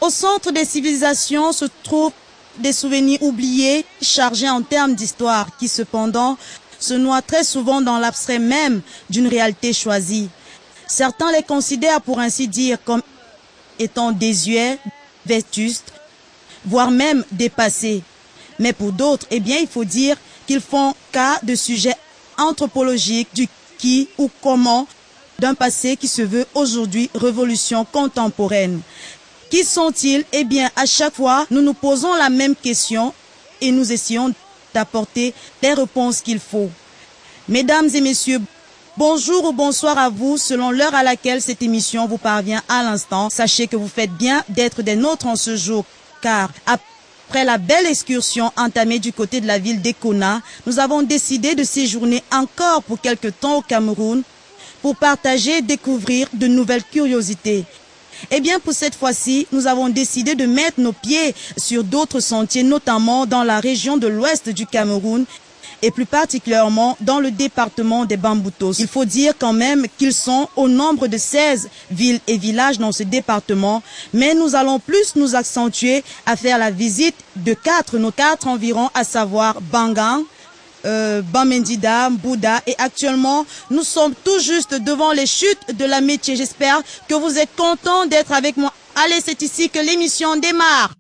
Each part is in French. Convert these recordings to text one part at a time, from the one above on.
Au centre des civilisations se trouvent des souvenirs oubliés, chargés en termes d'histoire, qui cependant se noient très souvent dans l'abstrait même d'une réalité choisie. Certains les considèrent pour ainsi dire comme étant désuets, vétustes, voire même dépassés. Mais pour d'autres, eh bien, il faut dire qu'ils font cas de sujets anthropologiques du qui ou comment d'un passé qui se veut aujourd'hui révolution contemporaine. Qui sont-ils? Eh bien, à chaque fois, nous nous posons la même question et nous essayons d'apporter les réponses qu'il faut. Mesdames et messieurs, bonjour ou bonsoir à vous selon l'heure à laquelle cette émission vous parvient à l'instant. Sachez que vous faites bien d'être des nôtres en ce jour, car après la belle excursion entamée du côté de la ville d'Ekona, nous avons décidé de séjourner encore pour quelque temps au Cameroun pour partager et découvrir de nouvelles curiosités. Eh bien, pour cette fois-ci, nous avons décidé de mettre nos pieds sur d'autres sentiers, notamment dans la région de l'ouest du Cameroun et plus particulièrement dans le département des Bamboutos. Il faut dire quand même qu'ils sont au nombre de 16 villes et villages dans ce département, mais nous allons plus nous accentuer à faire la visite de nos quatre environ, à savoir Bangang, Bamendida, Bouddha, et actuellement nous sommes tout juste devant les chutes de la Métier. J'espère que vous êtes contents d'être avec moi. Allez, c'est ici que l'émission démarre.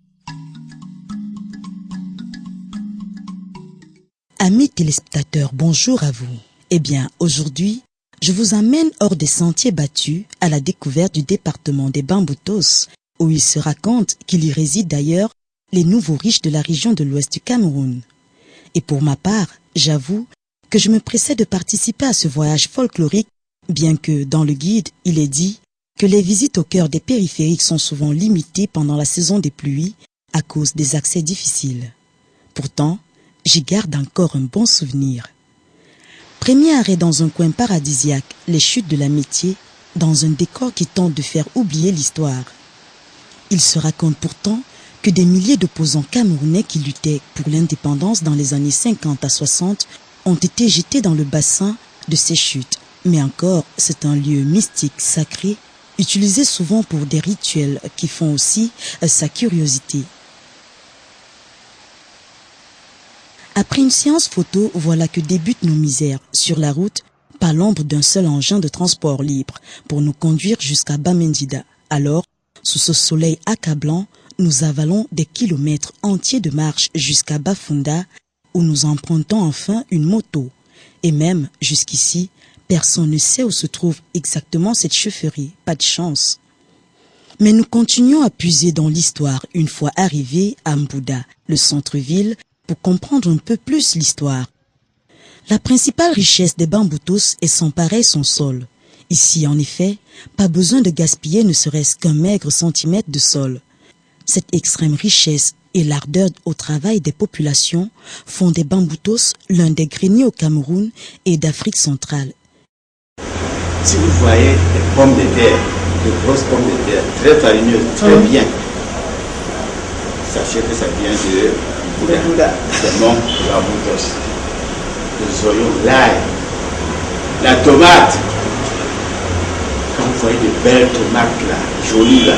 Amis téléspectateurs, bonjour à vous. Eh bien, aujourd'hui, je vous amène hors des sentiers battus à la découverte du département des Bamboutos, où il se raconte qu'il y réside d'ailleurs les nouveaux riches de la région de l'ouest du Cameroun. Et pour ma part, j'avoue que je me pressais de participer à ce voyage folklorique, bien que dans le guide, il est dit que les visites au cœur des périphériques sont souvent limitées pendant la saison des pluies à cause des accès difficiles. Pourtant, j'y garde encore un bon souvenir. Premier arrêt dans un coin paradisiaque, les chutes de la Métier, dans un décor qui tente de faire oublier l'histoire. Il se raconte pourtant que des milliers d'opposants camerounais qui luttaient pour l'indépendance dans les années 50 à 60 ont été jetés dans le bassin de ces chutes. Mais encore, c'est un lieu mystique, sacré, utilisé souvent pour des rituels qui font aussi sa curiosité. Après une séance photo, voilà que débutent nos misères. Sur la route, pas l'ombre d'un seul engin de transport libre pour nous conduire jusqu'à Bamendida. Alors, sous ce soleil accablant, nous avalons des kilomètres entiers de marche jusqu'à Bafunda, où nous empruntons enfin une moto. Et même, jusqu'ici, personne ne sait où se trouve exactement cette chaufferie. Pas de chance. Mais nous continuons à puiser dans l'histoire une fois arrivés à Mbouda, le centre-ville, pour comprendre un peu plus l'histoire. La principale richesse des Bamboutos est sans pareil son sol. Ici, en effet, pas besoin de gaspiller ne serait-ce qu'un maigre centimètre de sol. Cette extrême richesse et l'ardeur au travail des populations font des Bamboutos l'un des greniers au Cameroun et d'Afrique centrale. Si vous voyez des pommes de terre, de grosses pommes de terre, très farineuses, très bien, sachez que ça vient de Bouddha, c'est mon Bamboutos. Les oignons, l'ail, la tomate. Quand vous voyez de belles tomates là, jolies là,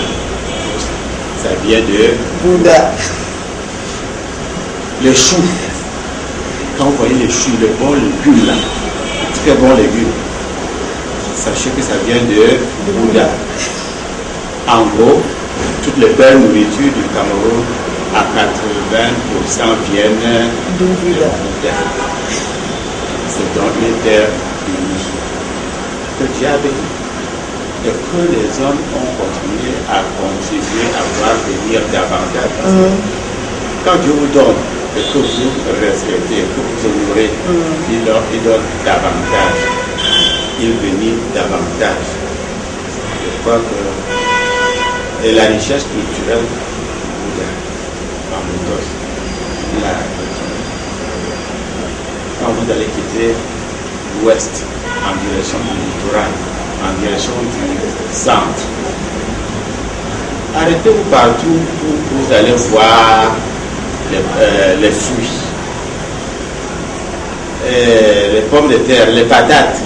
ça vient de Bouddha. Les choux, quand vous voyez les choux, les bons légumes là, très bons légumes, sachez que ça vient de Bouddha. En gros, toutes les belles nourritures du Cameroun, à 80% viennent de Bouddha. C'est donc les terres unies. Le diable et que les hommes ont continué à contribuer à voir venir davantage. Quand Dieu vous donne et que vous respectez, que vous honorez, il donne davantage. Il bénit davantage. Je crois que la richesse culturelle du Bamboutos, quand vous allez quitter l'ouest en direction du littoral, en direction du centre, arrêtez-vous partout où vous allez voir les fruits, les pommes de terre, les patates.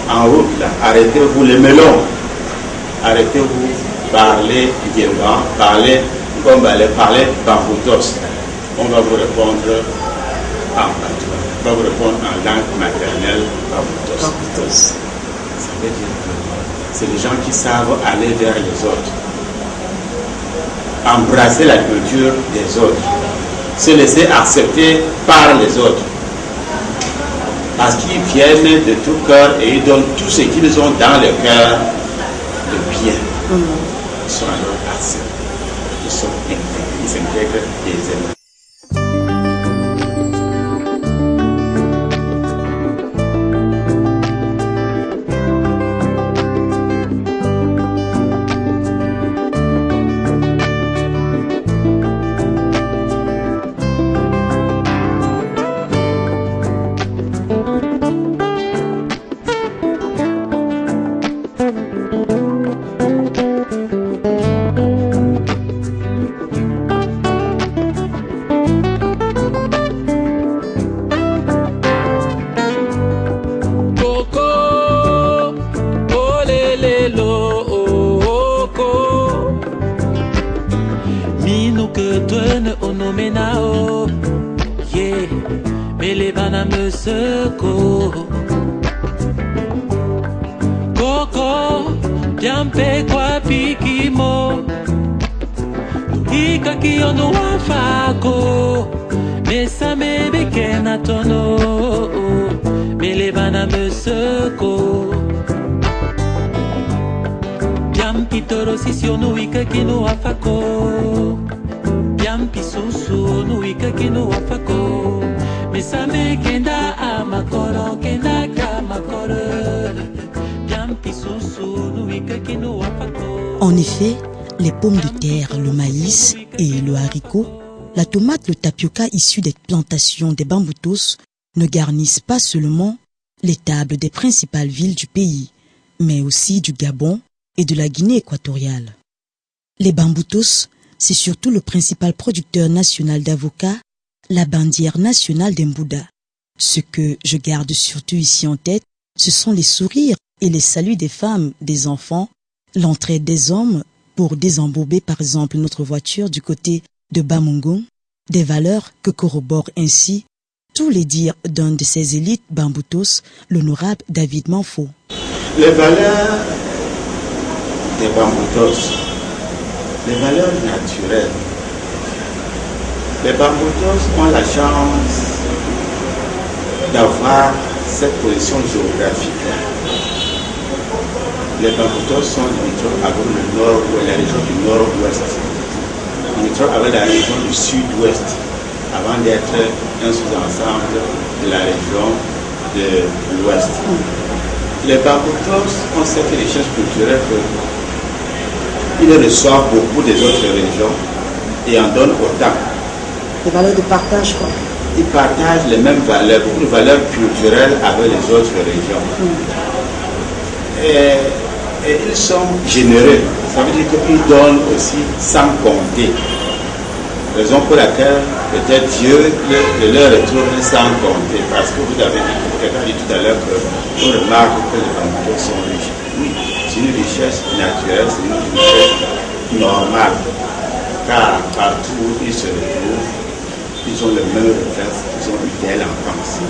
En route, là, arrêtez-vous, les melons, arrêtez-vous, parlez Djemba, parlez Gombale, parlez Bamboutos. On va vous répondre en patois. On va vous répondre en langue maternelle Bamboutos. Ça veut dire que c'est les gens qui savent aller vers les autres, embrasser la culture des autres, se laisser accepter par les autres. Parce qu'ils viennent de tout cœur et ils donnent tout ce qu'ils ont dans le cœur de bien. Ils sont alors acceptés. Ils sont intégrés. Ils s'intègrent aisément. En effet, les pommes de terre, le maïs et le haricot, la tomate, le tapioca issu des plantations des Bamboutos ne garnissent pas seulement les tables des principales villes du pays, mais aussi du Gabon et de la Guinée équatoriale. Les Bamboutos, c'est surtout le principal producteur national d'avocats, la bandière nationale d'Embouda. Ce que je garde surtout ici en tête, ce sont les sourires et les saluts des femmes, des enfants, l'entraide des hommes pour désembourber par exemple notre voiture du côté de Bamongong, des valeurs que corroborent ainsi tous les dires d'un de ces élites Bamboutos, l'honorable David Manfo. Les valeurs des Bamboutos, les valeurs naturelles. Les Bamboutos ont la chance d'avoir cette position géographique. Les Bamboutos sont limitrophes avec le nord ou la région du nord-ouest, limitrophes avec la région du sud-ouest, avant d'être un sous-ensemble de la région de l'ouest. Les Bamboutos ont cette richesse culturelle qu'ils reçoivent beaucoup des autres régions et en donnent autant. Des valeurs de partage, quoi. Ils partagent les mêmes valeurs, beaucoup de valeurs culturelles avec les autres régions. Et ils sont généreux. Ça veut dire qu'ils donnent aussi sans compter. Raison pour laquelle peut-être Dieu leur retourne sans compter. Parce que vous avez dit, quelqu'un dit tout à l'heure qu'on remarque que les Bamboutos sont riches. Oui, c'est une richesse naturelle, c'est une richesse normale. Car partout où ils se retrouvent, ils ont le même réflexe, ils ont une belle enfance.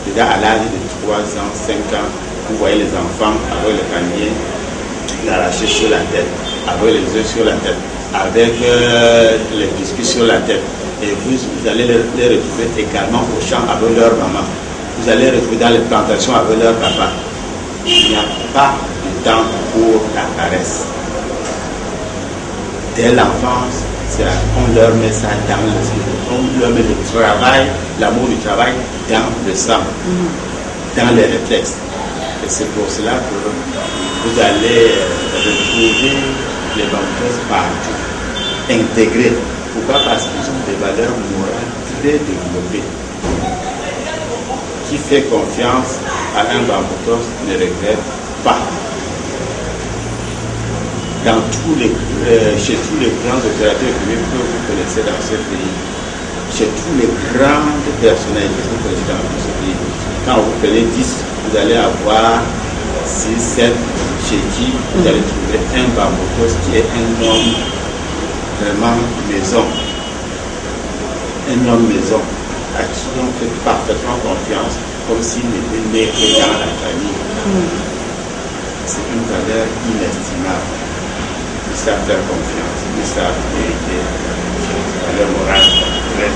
Déjà à l'âge de 3 ans, 5 ans, vous voyez les enfants avec le panier arraché sur la tête, avec les œufs sur la tête, avec les biscuits sur la tête. Et vous allez les retrouver également au champ avec leur maman. Vous allez les retrouver dans les plantations avec leur papa. Il n'y a pas de temps pour la caresse. Dès l'enfance, on leur met ça dans le sang. On leur met le travail, l'amour du travail dans le sang, dans les réflexes. Et c'est pour cela que vous allez retrouver les Bamboutos partout, intégrés. Pourquoi? Parce qu'ils ont des valeurs morales très développées. Qui fait confiance à un Bamboutos ne regrette pas. Chez tous les grands opérateurs économiques que vous connaissez dans ce pays, chez tous les grandes personnalités que vous connaissez dans ce pays, quand vous prenez 10, vous allez avoir 6, 7 chez qui vous allez trouver un Bamboutos qui est un homme vraiment maison. Un homme maison à qui on fait parfaitement confiance, comme s'il n'était né que dans la famille. C'est une valeur inestimable. Ils savent faire confiance, ils savent vérité, valeur morale très.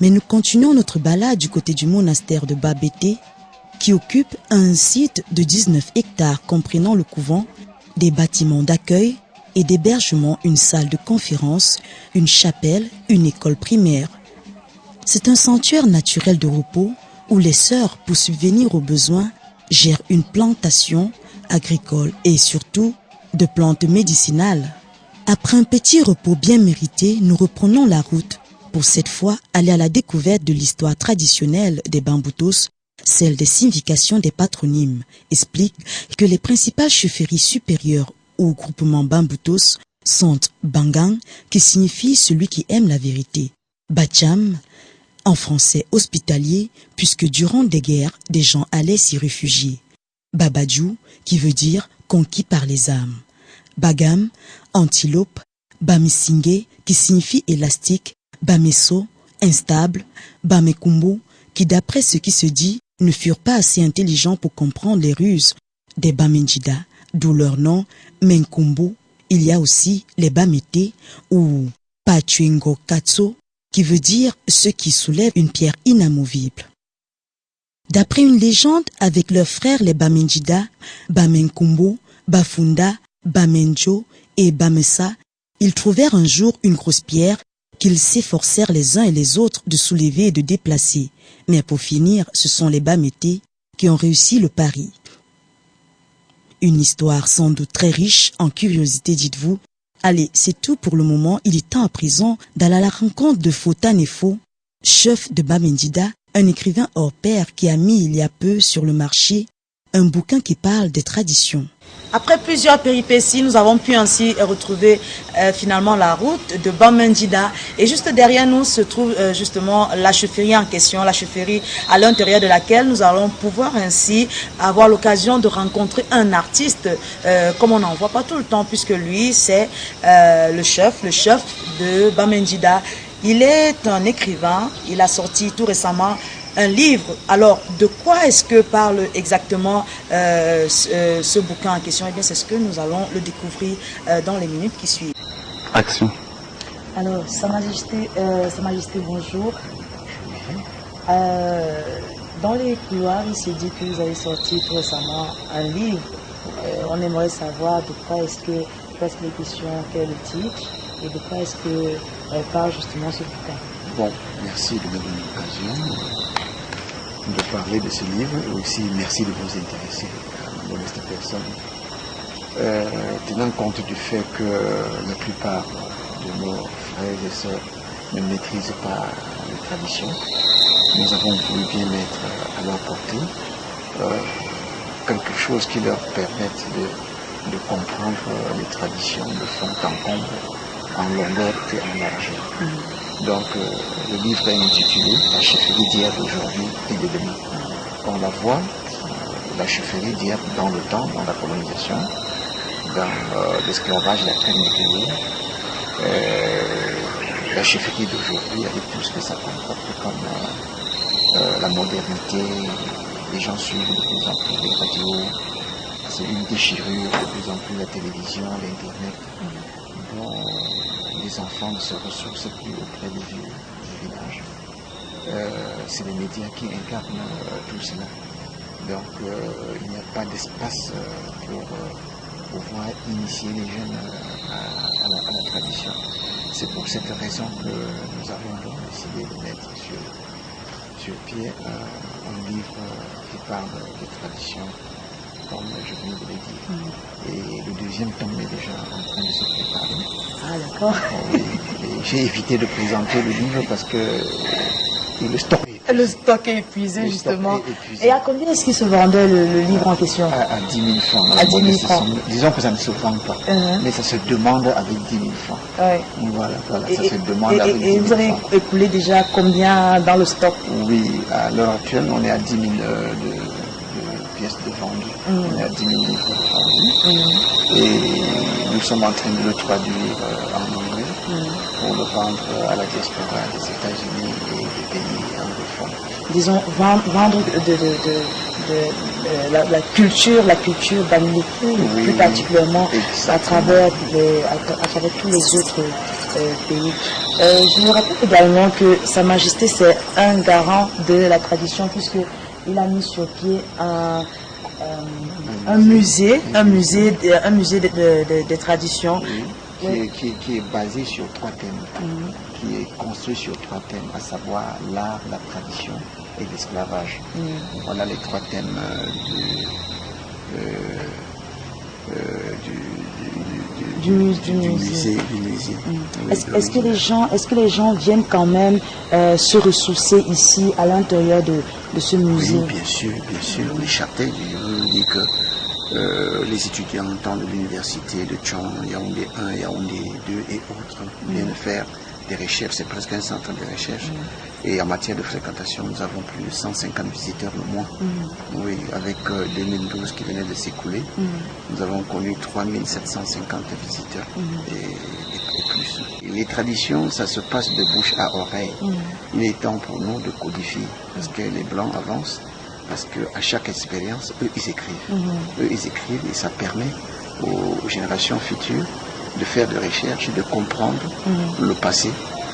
Mais nous continuons notre balade du côté du monastère de Babété, qui occupe un site de 19 hectares comprenant le couvent, des bâtiments d'accueil et d'hébergement, une salle de conférence, une chapelle, une école primaire. C'est un sanctuaire naturel de repos où les sœurs, pour subvenir aux besoins, gèrent une plantation agricole et surtout de plantes médicinales. Après un petit repos bien mérité, nous reprenons la route pour cette fois aller à la découverte de l'histoire traditionnelle des Bamboutos, celle des significations des patronymes, explique que les principales chefferies supérieures au groupement Bamboutos sont Bangang, qui signifie celui qui aime la vérité, Bacham, en français hospitalier, puisque durant des guerres, des gens allaient s'y réfugier, Babadjou, qui veut dire conquis par les âmes, Bagam, antilope, Bamisingé, qui signifie élastique, Bameso, instable, Bamekumbo, qui d'après ce qui se dit, ne furent pas assez intelligents pour comprendre les ruses des Bamenjida, d'où leur nom Menkumbo. Il y a aussi les Bamete ou Pachuengo Katso, qui veut dire ceux qui soulèvent une pierre inamovible. D'après une légende, avec leurs frères les Bamenjida, Bamenkumbo, Bafunda, Bamenjo et Bamesa, ils trouvèrent un jour une grosse pierre qu'ils s'efforcèrent les uns et les autres de soulever et de déplacer. Mais pour finir, ce sont les Bamete qui ont réussi le pari. Une histoire sans doute très riche en curiosité, dites-vous. Allez, c'est tout pour le moment. Il est temps à présent d'aller à la rencontre de Fota Nefo, chef de Bamenjida, un écrivain hors pair qui a mis il y a peu sur le marché un bouquin qui parle des traditions. Après plusieurs péripéties, nous avons pu ainsi retrouver finalement la route de Bamenjida. Et juste derrière nous se trouve justement la chefferie en question, la chefferie à l'intérieur de laquelle nous allons pouvoir ainsi avoir l'occasion de rencontrer un artiste comme on n'en voit pas tout le temps, puisque lui c'est le chef de Bamenjida. Il est un écrivain, il a sorti tout récemment un livre. Alors, de quoi est-ce que parle exactement ce bouquin en question? Eh bien, c'est ce que nous allons le découvrir dans les minutes qui suivent. Action. Alors, Sa Majesté, bonjour. Dans les couloirs, il s'est dit que vous avez sorti tout récemment un livre. On aimerait savoir de quoi est-ce que les questions, quel est le titre et de quoi est-ce que parle justement ce bouquin. Bon, merci de me donner l'occasion de parler de ce livre et aussi merci de vous intéresser à ma modeste personne. Tenant compte du fait que la plupart de nos frères et sœurs ne maîtrisent pas les traditions, nous avons voulu bien mettre à leur portée quelque chose qui leur permette de comprendre les traditions de fond en comble, en longueur et en largeur. Donc le livre est intitulé La chefferie d'hier, d'aujourd'hui et de demain. On la voit, la chefferie d'hier dans le temps, dans la colonisation, dans l'esclavage, la traite négrière, la chefferie d'aujourd'hui avec tout ce que ça comporte comme la modernité, les gens suivent de plus en plus les radios, c'est une déchirure, de plus en plus la télévision, l'internet, dont les enfants ne se ressourcent plus auprès des vieux du village. C'est les médias qui incarnent tout cela. Donc il n'y a pas d'espace pour pouvoir initier les jeunes à la tradition. C'est pour cette raison que nous avons donc décidé de mettre sur pied un livre qui parle de tradition, comme je viens de le dire. Et le deuxième tome est déjà en train de se préparer. Ah d'accord. Oui, j'ai évité de présenter le livre parce que le stock est épuisé. Justement. Et à combien est-ce qu'il se vendait le livre en question? À 10 000 francs. À 10 000 francs. Disons que ça ne se vend pas, mais ça se demande avec 10 000 francs. Ouais. Voilà, ça se demande avec 10 000 francs. Et vous avez écoulé déjà combien dans le stock? Oui, à l'heure actuelle, on est à 10 000 de pièces de vendues. On est à 10 000 livres de vendus. Et nous sommes en train de le traduire en anglais pour le vendre à la diaspora des États-Unis et des pays anglophones. Disons, vendre la culture d'Amérique, plus particulièrement à travers tous les autres pays. Je me rappelle également que Sa Majesté, c'est un garant de la tradition, puisqu'il a mis sur pied un musée des traditions. Qui est basé sur 3 thèmes, qui est construit sur 3 thèmes, à savoir l'art, la tradition et l'esclavage. Voilà les 3 thèmes du musée. Est-ce que les gens viennent quand même se ressourcer ici à l'intérieur de ce musée? Oui, bien sûr. Les charters dit que les étudiants de l'université de Tchon, Yaoundé 1, Yaoundé 2 et autres viennent faire des recherches, c'est presque un centre de recherche. Et en matière de fréquentation, nous avons plus de 150 visiteurs le mois. Oui, avec 2012 qui venait de s'écouler, nous avons connu 3750 visiteurs et plus. Et les traditions, ça se passe de bouche à oreille. Il est temps pour nous de codifier, parce que les Blancs avancent. Parce qu'à chaque expérience, eux, ils écrivent. Et ça permet aux générations futures de faire des recherches, de comprendre le passé.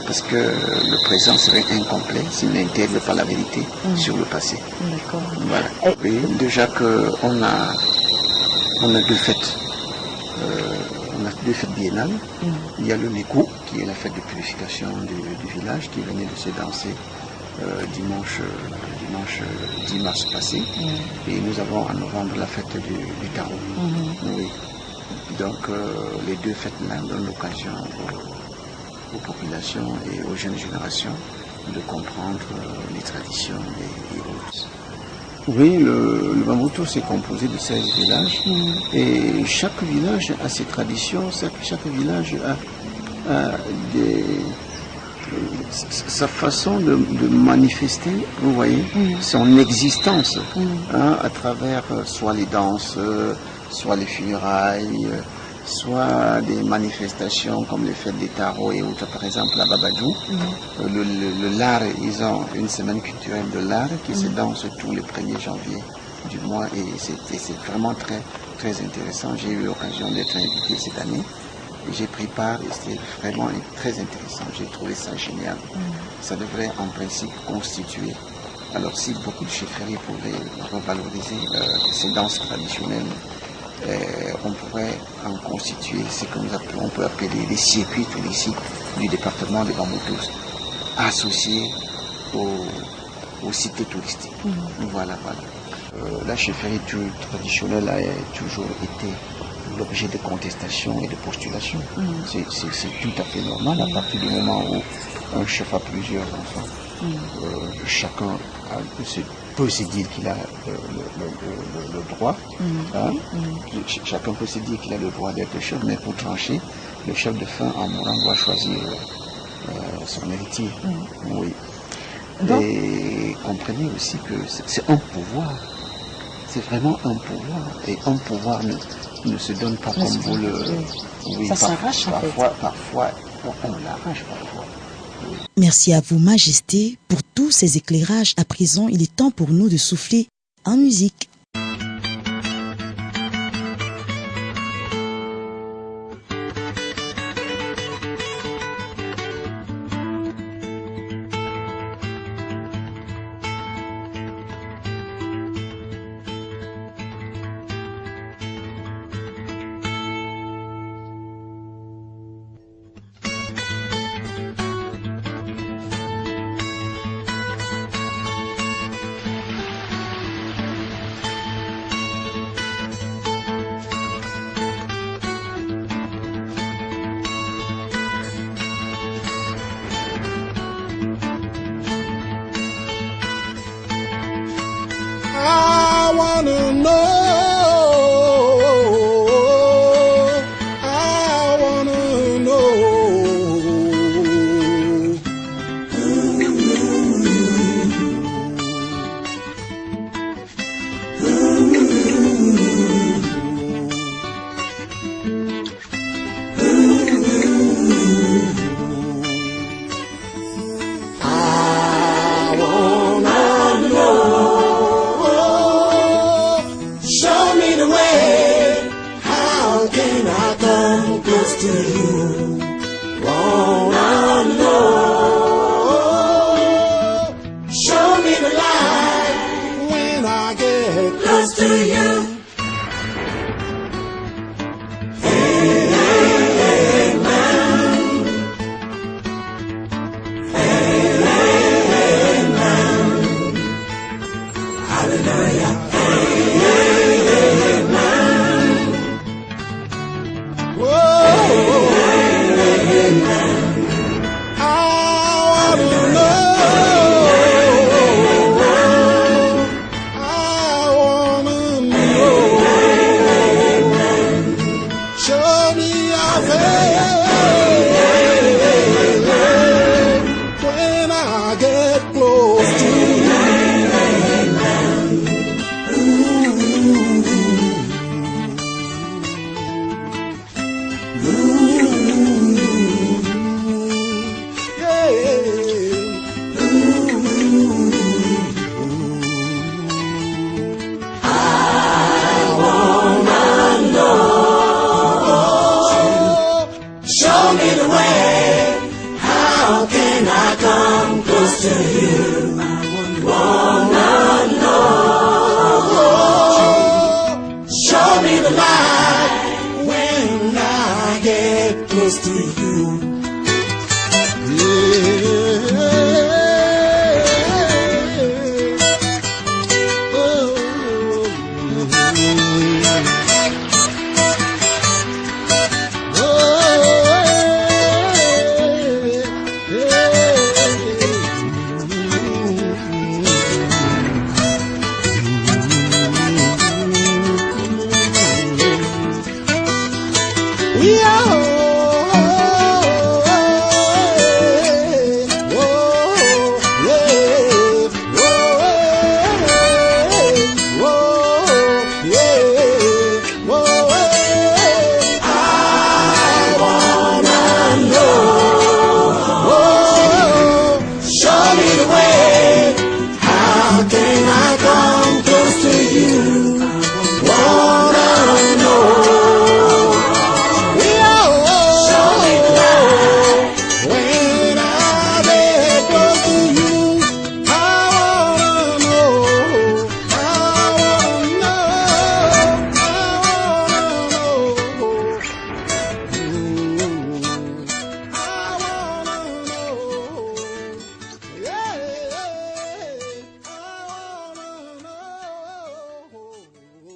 Parce que le présent serait incomplet s'il n'intègre pas la vérité sur le passé. D'accord. Voilà. Et déjà qu'on a 2 fêtes. On a 2 fêtes biennales. Il y a le Neko, qui est la fête de purification du village, qui venait de se danser dimanche 10 mars passé. Et nous avons en novembre la fête du tarot. Oui. Donc les 2 fêtes-là donnent l'occasion aux populations et aux jeunes générations de comprendre les traditions et autres. Oui, le Bamboutos est composé de 16 villages et chaque village a ses traditions, chaque village a sa façon de manifester, vous voyez, son existence à travers soit les danses, soit les funérailles, soit des manifestations comme les fêtes des tarots et autres, par exemple à Babadou. Le lard, ils ont une semaine culturelle de l'art qui se danse tous les 1er janvier du mois et c'est vraiment très, très intéressant. J'ai eu l'occasion d'être invité cette année. J'ai pris part et c'était vraiment très intéressant. J'ai trouvé ça génial. Ça devrait en principe constituer. Alors si beaucoup de chefferies pouvaient revaloriser ces danses traditionnelles, on pourrait en constituer ce qu'on peut appeler les circuits touristiques du département de Bamboutos, associés aux cités touristiques. Voilà. La chefferie traditionnelle a toujours été l'objet de contestation et de postulation. C'est tout à fait normal à partir du moment où un chef a plusieurs enfants. Chacun peut se dire qu'il a le droit. Chacun peut se dire qu'il a le droit d'être chef, mais pour trancher, le chef de fin en mourant doit choisir son héritier. Oui. Et comprenez aussi que c'est un pouvoir. C'est vraiment un pouvoir. Et un pouvoir ne se donne pas comme vous le... Oui, ça s'arrache parfois, on l'arrache parfois. Oui. Merci à vous, Majesté, pour tous ces éclairages. À présent, il est temps pour nous de souffler en musique. I wanna know. To you, wanna know. Show me the light when I get close to you. I wanna know.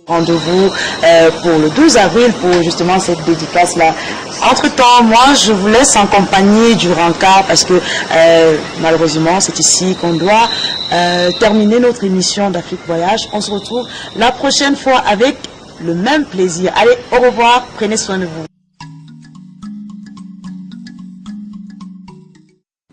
Rendez-vous pour le 12 avril pour justement cette dédicace-là. Entre-temps, moi, je vous laisse en compagnie du rencard parce que malheureusement, c'est ici qu'on doit terminer notre émission d'Afrique Voyage. On se retrouve la prochaine fois avec le même plaisir. Allez, au revoir, prenez soin de vous.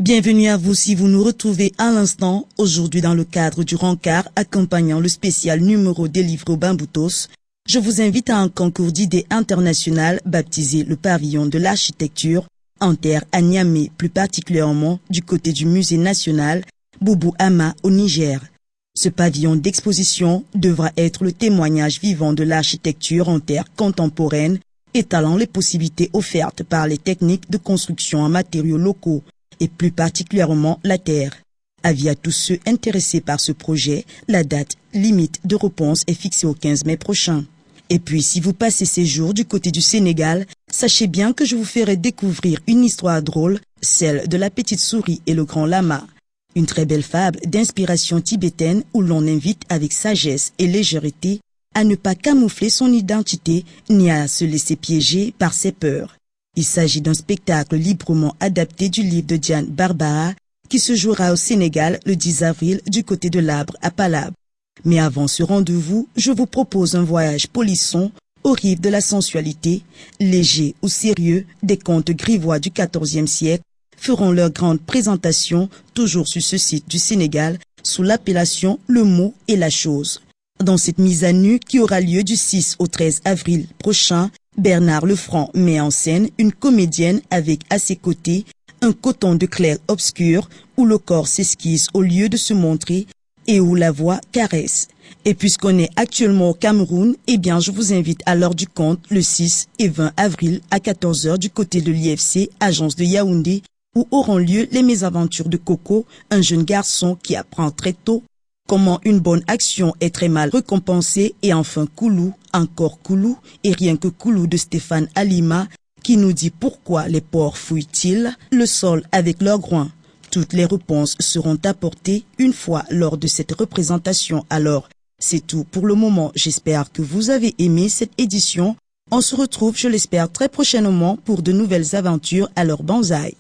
Bienvenue à vous si vous nous retrouvez à l'instant, aujourd'hui dans le cadre du rencard accompagnant le spécial numéro délivré au Bamboutos. Je vous invite à un concours d'idées international baptisé le pavillon de l'architecture en terre à Niamey, plus particulièrement du côté du musée national Boubou Hama au Niger. Ce pavillon d'exposition devra être le témoignage vivant de l'architecture en terre contemporaine, étalant les possibilités offertes par les techniques de construction en matériaux locaux et plus particulièrement la terre. Avis à tous ceux intéressés par ce projet, la date limite de réponse est fixée au 15 mai prochain. Et puis, si vous passez ces jours du côté du Sénégal, sachez bien que je vous ferai découvrir une histoire drôle, celle de la petite souris et le grand lama. Une très belle fable d'inspiration tibétaine où l'on invite avec sagesse et légèreté à ne pas camoufler son identité ni à se laisser piéger par ses peurs. Il s'agit d'un spectacle librement adapté du livre de Diane Barbara qui se jouera au Sénégal le 10 avril du côté de l'Arbre à Palab. Mais avant ce rendez-vous, je vous propose un voyage polisson aux rives de la sensualité, léger ou sérieux, des contes grivois du XIVe siècle feront leur grande présentation toujours sur ce site du Sénégal sous l'appellation Le mot et la chose. Dans cette mise à nu qui aura lieu du 6 au 13 avril prochain, Bernard Lefranc met en scène une comédienne avec à ses côtés un coton de clair obscur où le corps s'esquisse au lieu de se montrer et où la voix caresse. Et puisqu'on est actuellement au Cameroun, eh bien je vous invite à l'heure du compte le 6 et 20 avril à 14h du côté de l'IFC, agence de Yaoundé, où auront lieu les mésaventures de Coco, un jeune garçon qui apprend très tôt comment une bonne action est très mal récompensée, et enfin Koulou, encore Koulou, et rien que Koulou de Stéphane Alima, qui nous dit pourquoi les porcs fouillent-ils le sol avec leurs groins. Toutes les réponses seront apportées une fois lors de cette représentation. Alors, c'est tout pour le moment. J'espère que vous avez aimé cette édition. On se retrouve, je l'espère, très prochainement pour de nouvelles aventures à leur bonsaï.